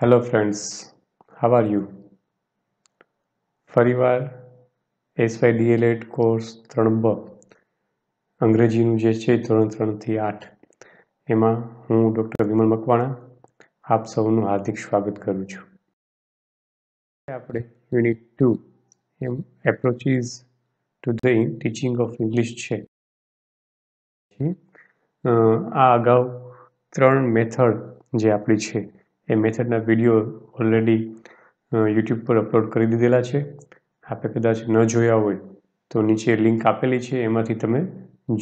Hello friends, how are you? ફરીવાર SY DElEd course 3B અંગ્રેજીનું જે છે ધોરણ 3 થી 8 એમાં હું ડૉક્ટર વિમલ મકવાણા આપ સૌનું હાર્દિક સ્વાગત કરું છું. આપણે યુનિટ 2 એમ approaches to the teaching of English છે. આ અગાઉ 3 મેથડ જે આપણી છે એ મેથડના વિડીયો ઓલરેડી યુટ્યુબ પર અપલોડ કરી દીધેલા છે. આપણે કદાચ ન જોયા હોય તો નીચે લિંક આપેલી છે, એમાંથી તમે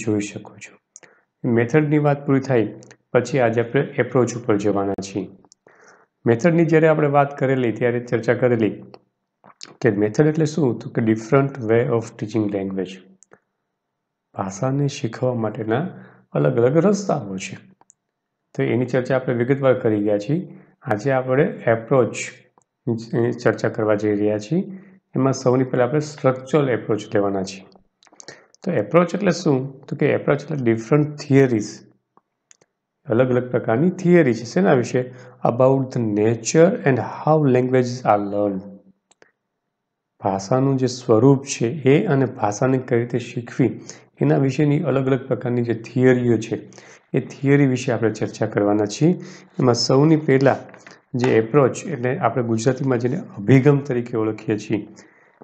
જોઈ શકો છો. મેથડની વાત પૂરી થાય પછી આજે આપણે એપ્રોચ ઉપર જવાના છીએ. મેથડની જ્યારે આપણે વાત કરેલી ત્યારે ચર્ચા કરેલી કે મેથડ એટલે શું, તો કે different way of teaching language. ભાષાને શીખવા માટેના અલગ અલગ રસ્તાઓ છે. તો એની ચર્ચા આપણે વિગતવાર કરી ગયા છીએ. આજે આપણે એપ્રોચ ચર્ચા કરવા જઈ રહ્યા છીએ. એમાં સૌની પહેલાં આપણે સ્ટ્રક્ચરલ એપ્રોચ લેવાના છીએ. તો એપ્રોચ એટલે શું, તો કે એપ્રોચ એટલે ડિફરન્ટ થિયરીઝ, અલગ અલગ પ્રકારની થિયરી છે. શેના વિશે? About the nature and how languages are learn. ભાષાનું જે સ્વરૂપ છે એ અને ભાષાને કઈ રીતે શીખવી એના વિશેની અલગ અલગ પ્રકારની જે થિયરીઓ છે એ થિયરી વિશે આપણે ચર્ચા કરવાના છીએ. એમાં સૌની પહેલાં જે એપ્રોચ એટલે આપણે ગુજરાતીમાં જેને અભિગમ તરીકે ઓળખીએ છીએ,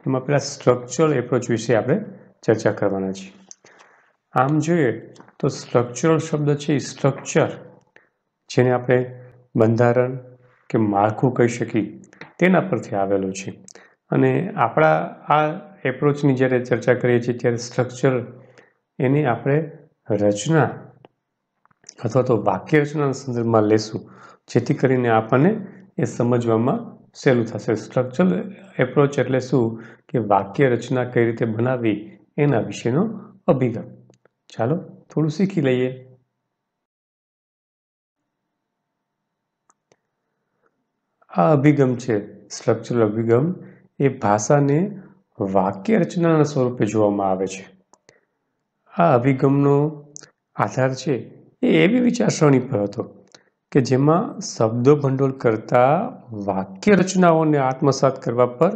એમાં પહેલાં સ્ટ્રક્ચરલ એપ્રોચ વિશે આપણે ચર્ચા કરવાના છીએ. આમ જોઈએ તો સ્ટ્રક્ચરલ શબ્દ છે એ સ્ટ્રક્ચર, જેને આપણે બંધારણ કે માળખું કહી શકીએ, તેના પરથી આવેલો છે. અને આપણા આ એપ્રોચની જ્યારે ચર્ચા કરીએ છીએ ત્યારે સ્ટ્રક્ચર એની આપણે રચના અથવા તો વાક્ય રચનાના સંદર્ભમાં લેશું, જેથી કરીને આપણને એ સમજવામાં સહેલું થશે. સ્ટ્રક્ચરલ એપ્રોચ એટલે શું કે વાક્ય રચના કઈ રીતે બનાવવી એના વિશેનો અભિગમ. ચાલો થોડું શીખી લઈએ. આ અભિગમ છે સ્ટ્રક્ચરલ અભિગમ, એ ભાષાને વાક્ય રચનાના સ્વરૂપે જોવામાં આવે છે. આ અભિગમનો આધાર છે એ એવી વિચારસરણી પર હતો કે જેમાં શબ્દો ભંડોળ કરતા વાક્ય રચનાઓને આત્મસાત કરવા પર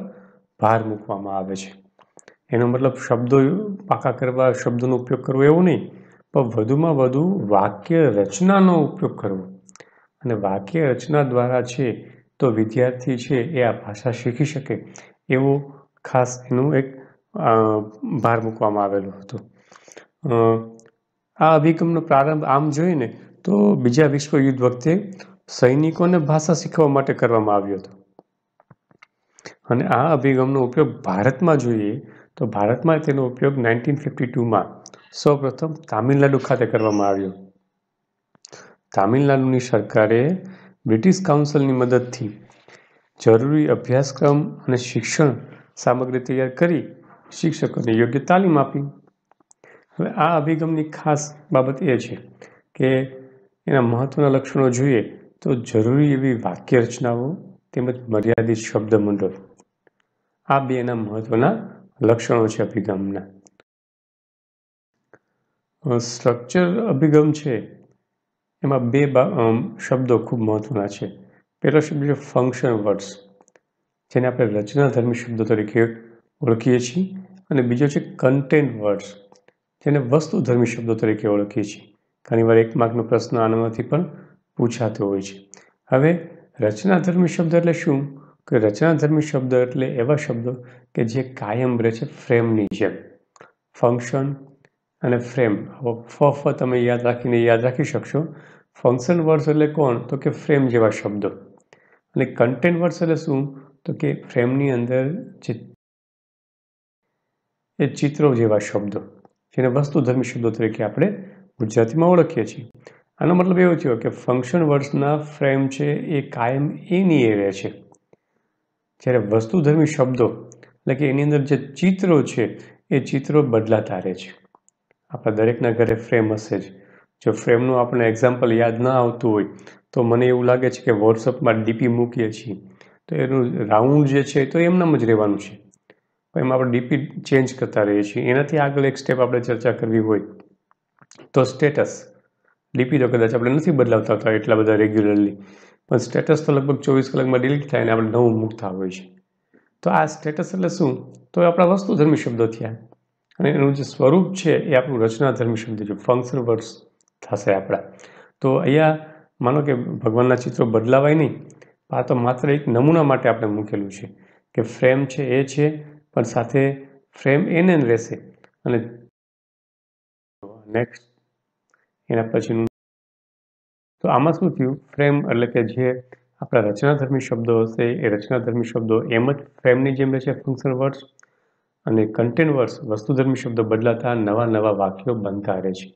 ભાર મૂકવામાં આવે છે. એનો મતલબ શબ્દો પાકા કરવા, શબ્દોનો ઉપયોગ કરવો એવું નહીં, પણ વધુમાં વધુ વાક્ય રચનાનો ઉપયોગ કરવો. અને વાક્ય રચના દ્વારા છે તો વિદ્યાર્થી છે એ આ ભાષા શીખી શકે એવો ખાસ એનું એક ભાર મૂકવામાં આવેલો હતો. આ અભિગમનો પ્રારંભ આમ જોઈએ તો બીજા વિશ્વયુદ્ધ વખતે સૈનિકોને ભાષા શીખવા માટે કરવામાં આવ્યો હતો. અને આ અભિગમનો ઉપયોગ ભારતમાં જોઈએ તો ભારતમાં તેનો ઉપયોગ 1952માં સૌપ્રથમ તામિલનાડુ ખાતે કરવામાં આવ્યો. તામિલનાડુની સરકારે બ્રિટિશ કાઉન્સિલની મદદથી જરૂરી અભ્યાસક્રમ અને શિક્ષણ સામગ્રી તૈયાર કરી શિક્ષકોને યોગ્ય તાલીમ આપી. હવે આ અભિગમની ખાસ બાબત એ છે કે એના મહત્વના લક્ષણો જોઈએ તો જરૂરી એવી વાક્ય રચનાઓ તેમજ મર્યાદિત શબ્દમંડળ, આ બે એના મહત્વના લક્ષણો છે અભિગમના. સ્ટ્રક્ચર અભિગમ છે એમાં બે શબ્દો ખૂબ મહત્વના છે. પહેલો શબ્દ છે ફંક્શન વર્ડ્સ, જેને આપણે રચનાધર્મી શબ્દો તરીકે ઓળખીએ છીએ. અને બીજો છે કન્ટેન્ટ વર્ડ્સ, જેને વસ્તુધર્મી શબ્દો તરીકે ઓળખીએ છીએ. ઘણીવાર 1 માર્કનો પ્રશ્ન આનામાંથી પણ પૂછાતો હોય છે. હવે રચનાધર્મી શબ્દ એટલે શું કે રચનાધર્મી શબ્દ એટલે એવા શબ્દો કે જે કાયમ રહે છે ફ્રેમની જેમ. ફંક્શન અને ફ્રેમ, ફ તમે યાદ રાખી શકશો. ફંક્શન વર્ડ્સ એટલે કોણ, તો કે ફ્રેમ જેવા શબ્દો. અને કન્ટેન્ટ વર્ડ્સ એટલે શું, તો કે ફ્રેમની અંદર જે એ ચિત્રો જેવા શબ્દો, જેને વસ્તુધર્મી શબ્દો તરીકે આપણે ગુજરાતીમાં ઓળખીએ છીએ. આનો મતલબ એવો થયો કે ફંક્શન વર્ડ્સના ફ્રેમ છે એ કાયમ એની એ રહે છે, જ્યારે વસ્તુધર્મી શબ્દો એટલે કે એની અંદર જે ચિત્રો છે એ ચિત્રો બદલાતા રહે છે. આપણા દરેકના ઘરે ફ્રેમ હશે જ. જો ફ્રેમનું આપણે એક્ઝામ્પલ યાદ ના આવતું હોય તો મને એવું લાગે છે કે વોટ્સઅપમાં ડીપી મૂકીએ છીએ તો એનું રાઉન્ડ જે છે તો એમનામ જ રહેવાનું છે, એમાં આપણે ડીપી ચેન્જ કરતા રહીએ છીએ. એનાથી આગળ એક સ્ટેપ આપણે ચર્ચા કરવી હોય તો સ્ટેટસ. ડીપી તો કદાચ આપણે નથી બદલાવતા એટલા બધા રેગ્યુલરલી, પણ સ્ટેટસ તો લગભગ 24 કલાકમાં ડિલીટ થાય અને આપણે નવું મૂકતા હોય છે. તો આ સ્ટેટસ એટલે શું? તો એ આપણા વસ્તુધર્મી શબ્દો થયા અને એનું જે સ્વરૂપ છે એ આપણું રચનાધર્મી શબ્દ છે, ફંક્શન વર્ડ્સ થશે આપણા. તો અહીંયા માનો કે ભગવાનના ચિત્રો બદલાવાય નહીં, આ તો માત્ર એક નમૂના માટે આપણે મૂકેલું છે કે ફ્રેમ છે એ છે, પણ સાથે ફ્રેમ એને રહેશે અને નેક્સ્ટ એના પછીનું. તો આમાં શું થયું? ફ્રેમ એટલે કે જે આપણા રચનાધર્મી શબ્દો હશે એ રચનાધર્મી શબ્દો એમ જ ફ્રેમની જેમ રહેશે, ફંક્શન વર્ડ્સ, અને કન્ટેન્ટ વર્ડ્સ વસ્તુધર્મી શબ્દો બદલાતા નવા નવા વાક્યો બનતા રહે છે.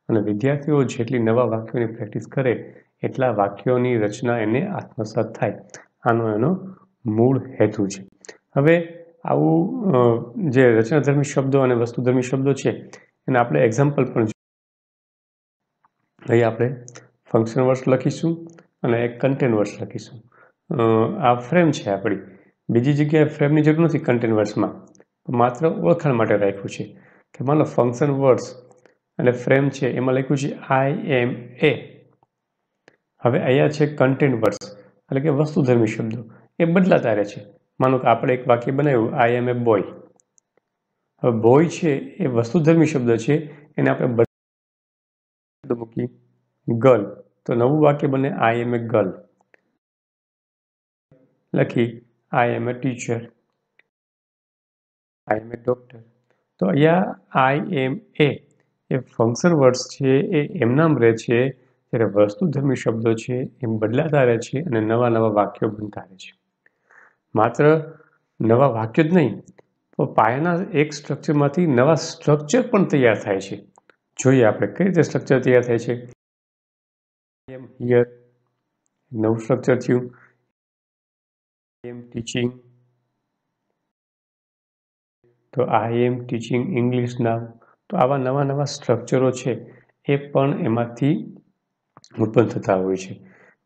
અને વિદ્યાર્થીઓ જેટલી નવા વાક્યોની પ્રેક્ટિસ કરે એટલા વાક્યોની રચના એને આત્મસાત થાય. આનો એનો મૂળ હેતુ છે. હવે આવું જે રચનાધર્મી શબ્દો અને વસ્તુધર્મી શબ્દો છે એને આપણે એક્ઝામ્પલ પણ અહીં આપણે ફંક્શન વર્ડ્સ લખીશું અને એક કન્ટેન્ટ વર્ડ્સ લખીશું. આ ફ્રેમ છે આપણી. બીજી જગ્યાએ ફ્રેમની જરૂર નથી કન્ટેન્ટ વર્ડ્સમાં, માત્ર ઓળખાણ માટે રાખ્યું છે કે માનો ફંક્શન વર્ડ્સ અને ફ્રેમ છે એમાં લખ્યું છે IMA. હવે અહીંયા છે કન્ટેન્ટ વર્ડ્સ એટલે કે વસ્તુધર્મી શબ્દો, એ બદલાતા રહે છે. માનો કે આપણે એક વાક્ય બનાવ્યું I am a boy. હવે બોય છે એ વસ્તુધર્મી શબ્દ છે, એને આપણે મૂકી ગર્લ, તો નવું વાક્ય બને I am a girl. લખી I am a teacher, I am a doctor. તો અહીંયા IMA એ ફંક્શન વર્ડ્સ છે એ એમનામ રહે છે, જ્યારે વસ્તુધર્મી શબ્દો છે એ બદલાતા રહે છે અને નવા નવા વાક્યો બનતા રહે છે. માત્ર નવા વાક્યો જ નહીં, તો પાયાના એક સ્ટ્રક્ચરમાંથી નવા સ્ટ્રક્ચર પણ તૈયાર થાય છે. જોઈએ આપણે કઈ રીતે સ્ટ્રક્ચર તૈયાર થાય છે. I am here, નવું સ્ટ્રક્ચર થયું. I am teaching, તો I am teaching English now. તો આવા નવા નવા સ્ટ્રક્ચરો છે એ પણ એમાંથી ઉત્પન્ન થતા હોય છે.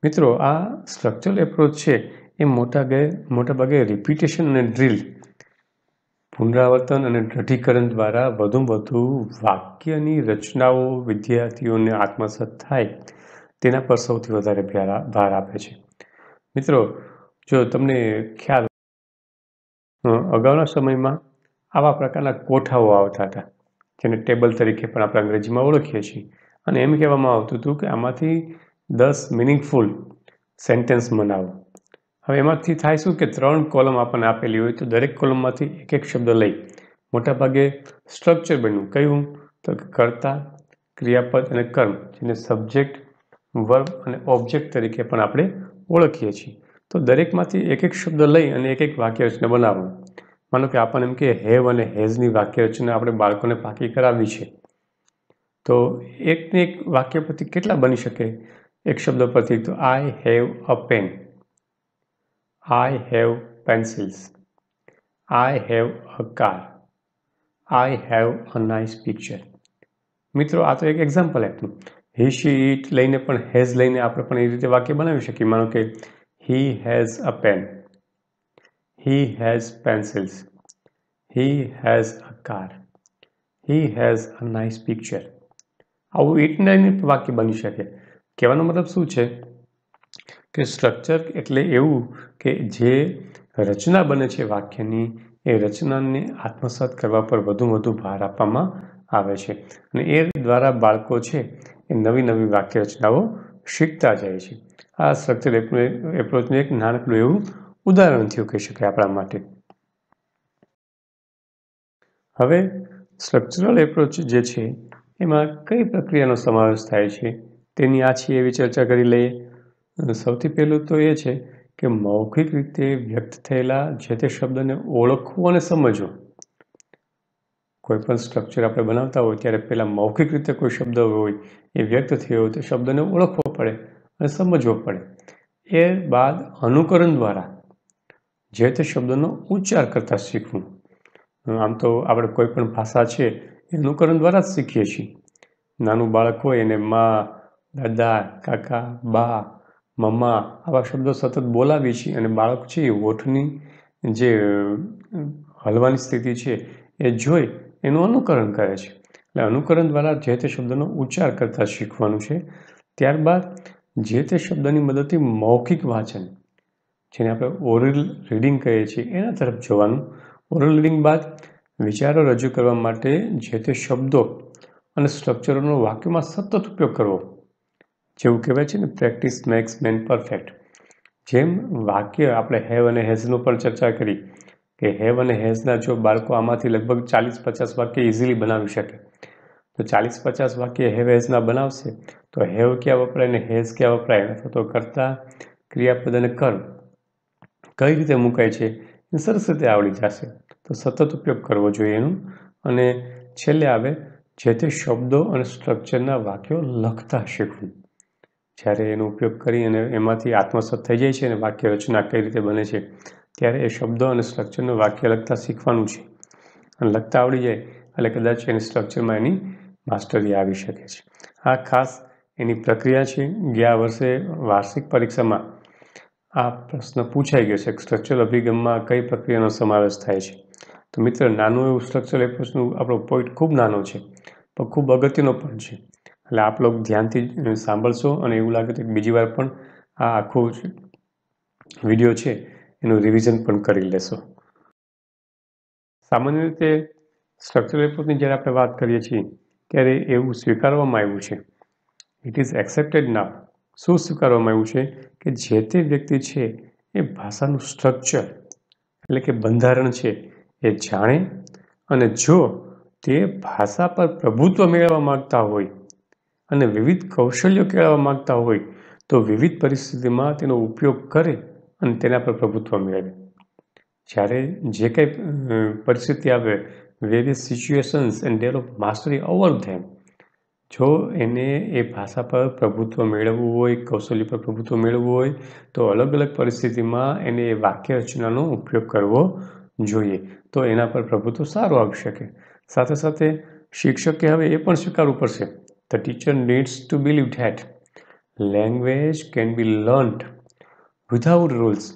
મિત્રો, આ સ્ટ્રક્ચરલ એપ્રોચ છે એ મોટાભાગે રિપીટેશન અને ડ્રીલ, પુનરાવર્તન અને દૃઢીકરણ દ્વારા વધુ વાક્યની રચનાઓ વિદ્યાર્થીઓને આત્મસાત થાય તેના પર સૌથી વધારે ભાર આપે છે. મિત્રો, જો તમને ખ્યાલ, અગાઉના સમયમાં આવા પ્રકારના કોઠાઓ આવતા હતા, જેને ટેબલ તરીકે પણ આપણે અંગ્રેજીમાં ઓળખીએ છીએ, અને એમ કહેવામાં આવતું હતું કે આમાંથી 10 મિનિંગફુલ સેન્ટેન્સ બનાવો. હવે એમાંથી થાય શું કે 3 કોલમ આપણને આપેલી હોય તો દરેક કોલમમાંથી એક શબ્દ લઈ મોટાભાગે સ્ટ્રક્ચર બન્યું. કયું? તો કર્તા, ક્રિયાપદ અને કર્મ, જેને સબ્જેક્ટ, વર્બ અને ઓબ્જેક્ટ તરીકે પણ આપણે ઓળખીએ છીએ. તો દરેકમાંથી એક શબ્દ લઈ અને એક વાક્ય રચના બનાવો. માનો કે આપણને એમ કે હેવ અને હેઝની વાક્ય રચના આપણે બાળકોને પાકી કરાવવી છે, તો એકને એક વાક્ય પરથી કેટલા બની શકે? એક શબ્દ પરથી તો I have a pen, I have pencils, I have a car, I have a nice picture. મિત્રો, આ તો એક એક્ઝામ્પલ આપ્યું. હી, શી, ઇટ લઈને પણ હેઝ લઈને આપણે પણ એ રીતે વાક્ય બનાવી શકીએ. માનો કે he has a pen, he has pencils, he has a car, he has a nice picture. આવું ઇટ લઈને વાક્ય બની શકે. કહેવાનો મતલબ શું છે કે સ્ટ્રક્ચર એટલે એવું કે જે રચના બને છે વાક્યની, એ રચનાને આત્મસાત કરવા પર વધુ ભાર આપવામાં આવે છે, અને એ દ્વારા બાળકો છે એ નવી વાક્ય રચનાઓ શીખતા જાય છે. આ સ્ટ્રક્ચર એપ્રોચનું એક નાનકડું એવું ઉદાહરણ થયું કહી શકાય આપણા માટે. હવે સ્ટ્રક્ચરલ એપ્રોચ જે છે એમાં કઈ પ્રક્રિયાનો સમાવેશ થાય છે તેની આછી એવી ચર્ચા કરી લઈએ. સૌથી પહેલું તો એ છે કે મૌખિક રીતે વ્યક્ત થયેલા જે તે શબ્દને ઓળખવું અને સમજવું. કોઈ પણ સ્ટ્રક્ચર આપણે બનાવતા હોય ત્યારે પહેલાં મૌખિક રીતે કોઈ શબ્દ હોય એ વ્યક્ત થયો હોય તો શબ્દને ઓળખવો પડે અને સમજવો પડે. એ બાદ અનુકરણ દ્વારા જે તે શબ્દનો ઉચ્ચાર કરતા શીખવું. આમ તો આપણે કોઈ પણ ભાષા છે એ અનુકરણ દ્વારા જ શીખીએ છીએ. નાનું બાળક હોય એને માં, દાદા, કાકા, બા, મમ્મા આવા શબ્દો સતત બોલાવીએ છીએ અને બાળક છે એ હોઠની જે હલવાની સ્થિતિ છે એ જોઈ એનું અનુકરણ કરે છે. એટલે અનુકરણ દ્વારા જે તે શબ્દનો ઉચ્ચાર કરતા શીખવાનું છે. ત્યારબાદ જે તે શબ્દની મદદથી મૌખિક વાંચન, જેને આપણે ઓરલ રીડિંગ કહીએ છીએ, એના તરફ જોવાનું. ઓરલ રીડિંગ બાદ વિચારો રજૂ કરવા માટે જે તે શબ્દો અને સ્ટ્રક્ચરોનો વાક્યમાં સતત ઉપયોગ કરવો. જેવું કહેવાય છે ને, પ્રેક્ટિસ મેક્સ મેન પરફેક્ટ. જેમ વાક્ય આપણે હેવ અને હેઝનું પણ ચર્ચા કરી કે હેવ અને હેઝના જો બાળકો આમાંથી લગભગ 40-50 વાક્ય ઇઝીલી બનાવી શકે. તો 40-50 વાક્ય હેવ હેઝના બનાવશે તો હેવ ક્યાં વપરાય ને હેઝ ક્યાં વપરાય, અથવા તો કર્તા, ક્રિયાપદ અને કર્મ કઈ રીતે મુકાય છે એ સરસ રીતે આવડી જશે. તો સતત ઉપયોગ કરવો જોઈએ એનું. અને છેલ્લે આવે જે તે શબ્દો અને સ્ટ્રક્ચરના વાક્યો લખતા શીખવું. જ્યારે એનો ઉપયોગ કરી અને એમાંથી આત્મસાત થઈ જાય છે અને વાક્ય રચના કઈ રીતે બને છે, ત્યારે એ શબ્દો અને સ્ટ્રક્ચરનું વાક્ય લખતા શીખવાનું છે. અને લખતા આવડી જાય એટલે કદાચ એની સ્ટ્રક્ચરમાં એની માસ્ટરી આવી શકે છે. આ ખાસ એની પ્રક્રિયા છે. ગયા વર્ષે વાર્ષિક પરીક્ષામાં આ પ્રશ્ન પૂછાઈ ગયો છે, સ્ટ્રક્ચરલ અભિગમમાં કઈ પ્રક્રિયાનો સમાવેશ થાય છે. તો મિત્ર, નાનું એવું સ્ટ્રક્ચરલ એપ્રોચનું આપણો પોઈન્ટ ખૂબ નાનો છે, પણ ખૂબ અગત્યનો પણ છે. એટલે આપ લોકો ધ્યાનથી સાંભળશો અને એવું લાગે તો બીજી વાર પણ આ આખો વિડીયો છે એનું રિવિઝન પણ કરી લેશો. સામાન્ય રીતે સ્ટ્રક્ચરલ એપ્રોચની જ્યારે આપણે વાત કરીએ છીએ ત્યારે એવું સ્વીકારવામાં આવ્યું છે, ઇટ ઇઝ એક્સેપ્ટેડ નાવ. શું સ્વીકારવામાં આવ્યું છે કે જે તે વ્યક્તિ છે એ ભાષાનું સ્ટ્રક્ચર એટલે કે બંધારણ છે એ જાણે, અને જો તે ભાષા પર પ્રભુત્વ મેળવવા માંગતા હોય અને વિવિધ કૌશલ્યો કેળવવા માંગતા હોય તો વિવિધ પરિસ્થિતિમાં તેનો ઉપયોગ કરે અને તેના પર પ્રભુત્વ મેળવે. જ્યારે જે કંઈ પરિસ્થિતિ આવે, various situations and develop mastery over them. જો એને એ ભાષા પર પ્રભુત્વ મેળવવું હોય, કૌશલ્ય પર પ્રભુત્વ મેળવવું હોય તો અલગ અલગ પરિસ્થિતિમાં એને એ વાક્ય રચનાનો ઉપયોગ કરવો જોઈએ. તો એના પર પ્રભુત્વ સારું આવી શકે. સાથે સાથે શિક્ષકે હવે એ પણ સ્વીકારવું પડશે, the teacher needs two believe that language can be learned without rules.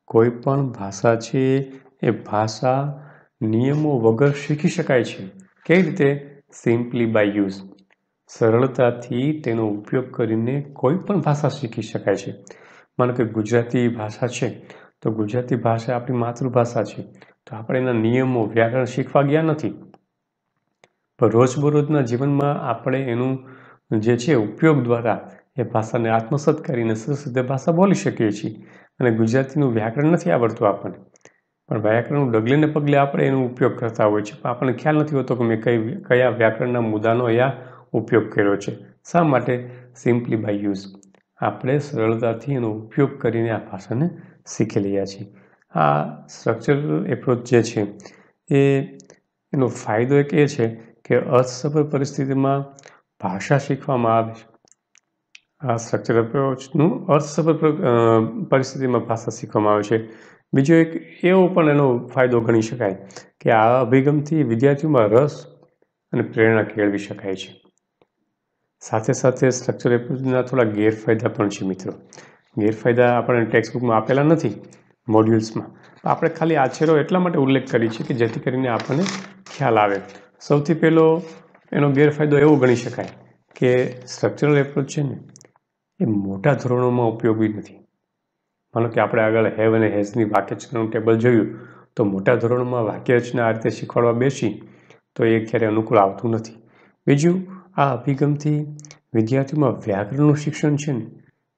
કોઈ પણ ભાષા છે એ ભાષા નિયમો વગર શીખી શકાય છે. કઈ રીતે? Simply by use. સરળતાથી તેનો ઉપયોગ કરીને કોઈ પણ ભાષા શીખી શકાય છે. માનો કે ગુજરાતી ભાષા છે તો ગુજરાતી ભાષા આપણી માતૃભાષા છે, તો આપણે એના નિયમો, વ્યાકરણ શીખવા ગયા નથી, પણ રોજબરોજના જીવનમાં આપણે એનું જે છે ઉપયોગ દ્વારા એ ભાષાને આત્મસાત કરીને સરસ રીતે ભાષા બોલી શકીએ છીએ. અને ગુજરાતીનું વ્યાકરણ નથી આવડતું આપણને, પણ વ્યાકરણનું ડગલે ને પગલે આપણે એનો ઉપયોગ કરતા હોય છે, પણ આપણને ખ્યાલ નથી હોતો કે મેં કયા વ્યાકરણના મુદ્દાનો અહીંયા ઉપયોગ કર્યો છે. શા માટે? Simply by use. આપણે સરળતાથી એનો ઉપયોગ કરીને આ ભાષાને શીખી લઈએ છીએ. આ સ્ટ્રક્ચરલ એપ્રોચ જે છે એનો ફાયદો એક એ છે કે અસફળ પરિસ્થિતિમાં ભાષા શીખવામાં આવે છે. આ સ્ટ્રક્ચરલ એપ્રોચનું અસફળ પરિસ્થિતિમાં ભાષા શીખવામાં આવે છે. બીજો એક એવો પણ એનો ફાયદો ગણી શકાય કે આ અભિગમથી વિદ્યાર્થીઓમાં રસ અને પ્રેરણા કેળવી શકાય છે. સાથે સાથે સ્ટ્રક્ચરલ એપ્રોચના થોડા ગેરફાયદા પણ છે મિત્રો. ગેરફાયદા આપણને ટેક્સ્ટબુકમાં આપેલા નથી, મોડ્યુલ્સમાં. આપણે ખાલી આછેરો એટલા માટે ઉલ્લેખ કરી છે કે જેથી કરીને આપણને ખ્યાલ આવે. સૌથી પહેલો એનો ગેરફાયદો એવો ગણી શકાય કે સ્ટ્રક્ચરલ એપ્રોચ છે ને એ મોટા ધોરણોમાં ઉપયોગી નથી. માનો કે આપણે આગળ હેવ અને હેઝની વાક્યરચનાનું ટેબલ જોયું, તો મોટા ધોરણોમાં વાક્યરચના આ રીતે શીખવાડવા બેસી તો એ ક્યારે અનુકૂળ આવતું નથી. બીજું, આ અભિગમથી વિદ્યાર્થીઓમાં વ્યાકરણનું શિક્ષણ છે ને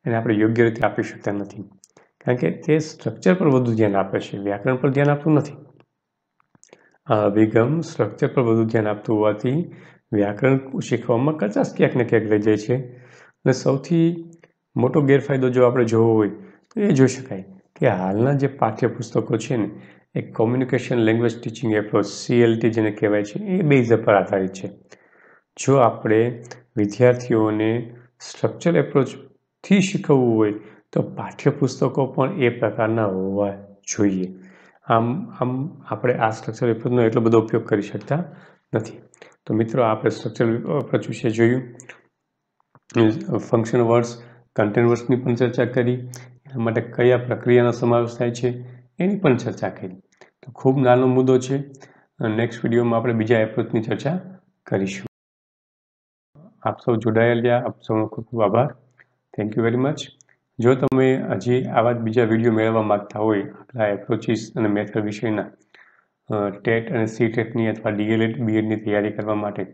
એને આપણે યોગ્ય રીતે આપી શકતા નથી, કારણ કે તે સ્ટ્રક્ચર પર વધુ ધ્યાન આપે છે, વ્યાકરણ પર ધ્યાન આપતું નથી. આ અભિગમ સ્ટ્રક્ચર પર વધુ ધ્યાન આપતું હોવાથી વ્યાકરણ શીખવામાં કચાશ ક્યાંક ને ક્યાંક રહી જાય છે. અને સૌથી મોટો ગેરફાયદો જો આપણે જોવો હોય તો એ જોઈ શકાય કે હાલના જે પાઠ્યપુસ્તકો છે ને એ communication language teaching approach CLT જેને કહેવાય છે એ બેઝ પર આધારિત છે. જો આપણે વિદ્યાર્થીઓને સ્ટ્રક્ચરલ એપ્રોચથી શીખવવું હોય તો પાઠ્યપુસ્તકો પણ એ પ્રકારના હોવા જોઈએ. આમ આપણે આ સ્ટ્રક્ચરલ એપ્રોચનો એટલો બધો ઉપયોગ કરી શકતા નથી. તો મિત્રો, આપણે સ્ટ્રક્ચરલ એપ્રોચ વિશે જોયું, ફંક્શન વર્ડ્સ, કન્ટેન્ટ વર્ડ્સની પણ ચર્ચા કરી, એના માટે કયા પ્રક્રિયાનો સમાવેશ થાય છે એની પણ ચર્ચા કરી. તો ખૂબ નાનો મુદ્દો છે. નેક્સ્ટ વિડીયોમાં આપણે બીજા એપ્રોચની ચર્ચા કરીશું. આપ સૌ જોડાયેલ રહ્યા, આપ સૌનો ખૂબ ખૂબ આભાર. Thank you very much. જો તમે હજી આવા જ બીજા વિડીયો મેળવવા માગતા હોય આપણા એપ્રોચીસ અને મેથડ વિષયના ટેટ અને સીટેટની અથવા ડીએલએડ બીએડની તૈયારી કરવા માટે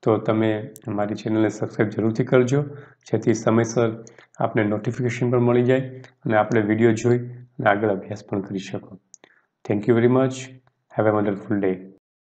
તો તમે મારી ચેનલને સબસ્ક્રાઈબ જરૂરથી કરજો, જેથી સમયસર આપને નોટિફિકેશન પણ મળી જાય અને આપણે વિડીયો જોઈ અને આગળ અભ્યાસ પણ કરી શકો. Thank you very much. Have a wonderful day.